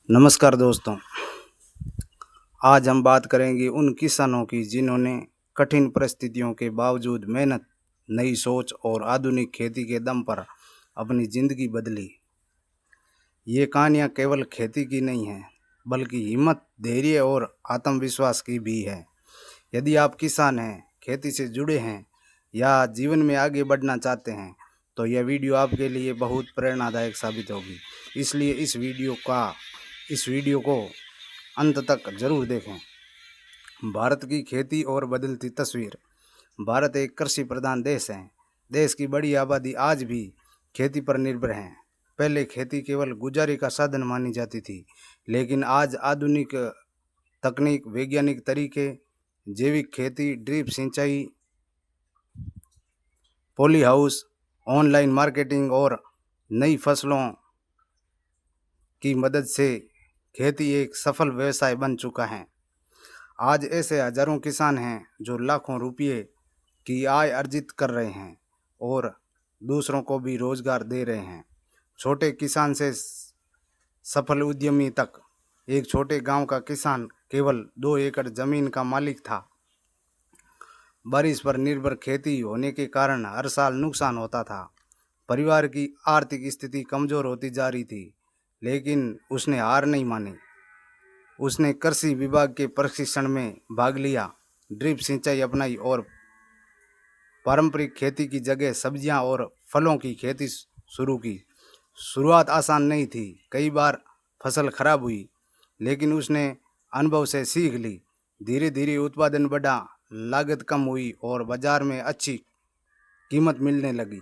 नमस्कार दोस्तों। आज हम बात करेंगे उन किसानों की जिन्होंने कठिन परिस्थितियों के बावजूद मेहनत, नई सोच और आधुनिक खेती के दम पर अपनी ज़िंदगी बदली। ये कहानियाँ केवल खेती की नहीं हैं, बल्कि हिम्मत, धैर्य और आत्मविश्वास की भी है। यदि आप किसान हैं, खेती से जुड़े हैं या जीवन में आगे बढ़ना चाहते हैं, तो यह वीडियो आपके लिए बहुत प्रेरणादायक साबित होगी। इसलिए इस वीडियो को अंत तक जरूर देखें। भारत की खेती और बदलती तस्वीर। भारत एक कृषि प्रधान देश है। देश की बड़ी आबादी आज भी खेती पर निर्भर है। पहले खेती केवल गुजारे का साधन मानी जाती थी, लेकिन आज आधुनिक तकनीक, वैज्ञानिक तरीके, जैविक खेती, ड्रिप सिंचाई, पॉली हाउस, ऑनलाइन मार्केटिंग और नई फसलों की मदद से खेती एक सफल व्यवसाय बन चुका है। आज ऐसे हजारों किसान हैं जो लाखों रुपये की आय अर्जित कर रहे हैं और दूसरों को भी रोजगार दे रहे हैं। छोटे किसान से सफल उद्यमी तक। एक छोटे गांव का किसान केवल 2 एकड़ जमीन का मालिक था। बारिश पर निर्भर खेती होने के कारण हर साल नुकसान होता था। परिवार की आर्थिक स्थिति कमजोर होती जा रही थी, लेकिन उसने हार नहीं मानी। उसने कृषि विभाग के प्रशिक्षण में भाग लिया, ड्रिप सिंचाई अपनाई और पारंपरिक खेती की जगह सब्जियां और फलों की खेती शुरू की। शुरुआत आसान नहीं थी, कई बार फसल खराब हुई, लेकिन उसने अनुभव से सीख ली। धीरे धीरे उत्पादन बढ़ा, लागत कम हुई और बाजार में अच्छी कीमत मिलने लगी।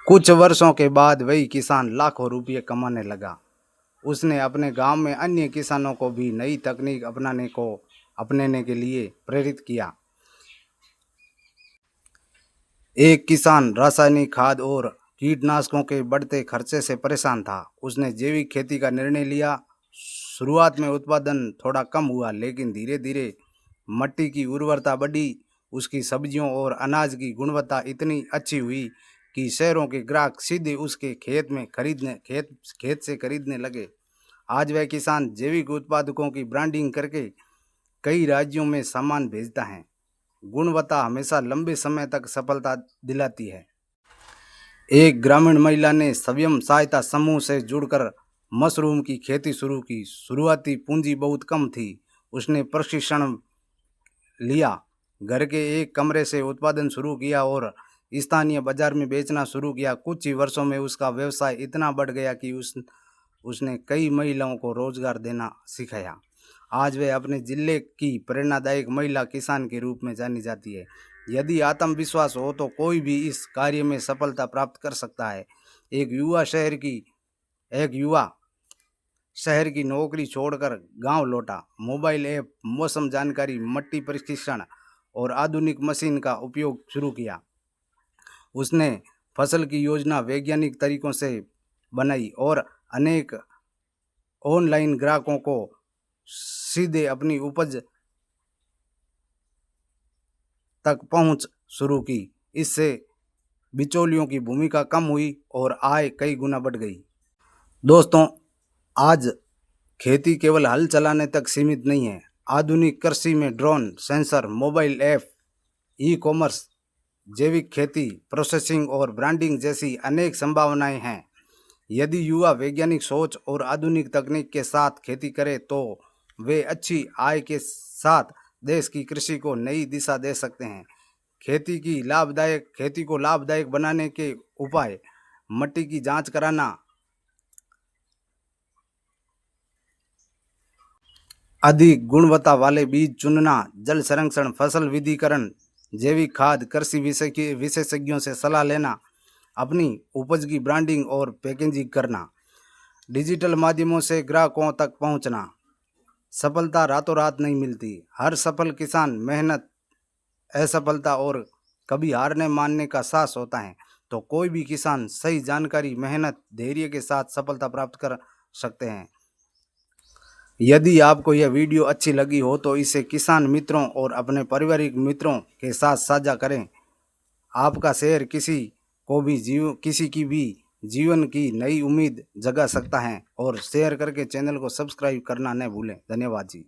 कुछ वर्षों के बाद वही किसान लाखों रुपये कमाने लगा। उसने अपने गांव में अन्य किसानों को भी नई तकनीक अपनाने के लिए प्रेरित किया। एक किसान रासायनिक खाद और कीटनाशकों के बढ़ते खर्चे से परेशान था। उसने जैविक खेती का निर्णय लिया। शुरुआत में उत्पादन थोड़ा कम हुआ, लेकिन धीरे धीरे मिट्टी की उर्वरता बढ़ी। उसकी सब्जियों और अनाज की गुणवत्ता इतनी अच्छी हुई कि शहरों के ग्राहक सीधे उसके खेत से खरीदने लगे। आज वह किसान जैविक उत्पादकों की ब्रांडिंग करके कई राज्यों में सामान भेजता है। गुणवत्ता हमेशा लंबे समय तक सफलता दिलाती है। एक ग्रामीण महिला ने स्वयं सहायता समूह से जुड़कर मशरूम की खेती शुरू की। शुरुआती पूंजी बहुत कम थी। उसने प्रशिक्षण लिया, घर के एक कमरे से उत्पादन शुरू किया और स्थानीय बाजार में बेचना शुरू किया। कुछ ही वर्षों में उसका व्यवसाय इतना बढ़ गया कि उसने कई महिलाओं को रोजगार देना सिखाया। आज वह अपने जिले की प्रेरणादायक महिला किसान के रूप में जानी जाती है। यदि आत्मविश्वास हो तो कोई भी इस कार्य में सफलता प्राप्त कर सकता है। एक युवा शहर की नौकरी छोड़कर गांव लौटा। मोबाइल ऐप, मौसम जानकारी, मिट्टी प्रशिक्षण और आधुनिक मशीन का उपयोग शुरू किया। उसने फसल की योजना वैज्ञानिक तरीकों से बनाई और अनेक ऑनलाइन ग्राहकों को सीधे अपनी उपज तक पहुंच शुरू की। इससे बिचौलियों की भूमिका कम हुई और आय कई गुना बढ़ गई। दोस्तों, आज खेती केवल हल चलाने तक सीमित नहीं है। आधुनिक कृषि में drone, sensor, mobile app, e commerce, जैविक खेती, प्रोसेसिंग और ब्रांडिंग जैसी अनेक संभावनाएं हैं। यदि युवा वैज्ञानिक सोच और आधुनिक तकनीक के साथ खेती करें तो वे अच्छी आय के साथ देश की कृषि को नई दिशा दे सकते हैं। खेती को लाभदायक बनाने के उपाय: मिट्टी की जांच कराना, अधिक गुणवत्ता वाले बीज चुनना, जल संरक्षण, फसल विधिकरण, जैविक खाद, कृषि विशेषज्ञों से सलाह लेना, अपनी उपज की ब्रांडिंग और पैकेजिंग करना, डिजिटल माध्यमों से ग्राहकों तक पहुंचना। सफलता रातों रात नहीं मिलती। हर सफल किसान मेहनत, असफलता और कभी हार न मानने का साहस होता है। तो कोई भी किसान सही जानकारी, मेहनत, धैर्य के साथ सफलता प्राप्त कर सकते हैं। यदि आपको यह वीडियो अच्छी लगी हो तो इसे किसान मित्रों और अपने पारिवारिक मित्रों के साथ साझा करें। आपका शेयर किसी की भी जीवन की नई उम्मीद जगा सकता है। और शेयर करके चैनल को सब्सक्राइब करना न भूलें। धन्यवाद जी।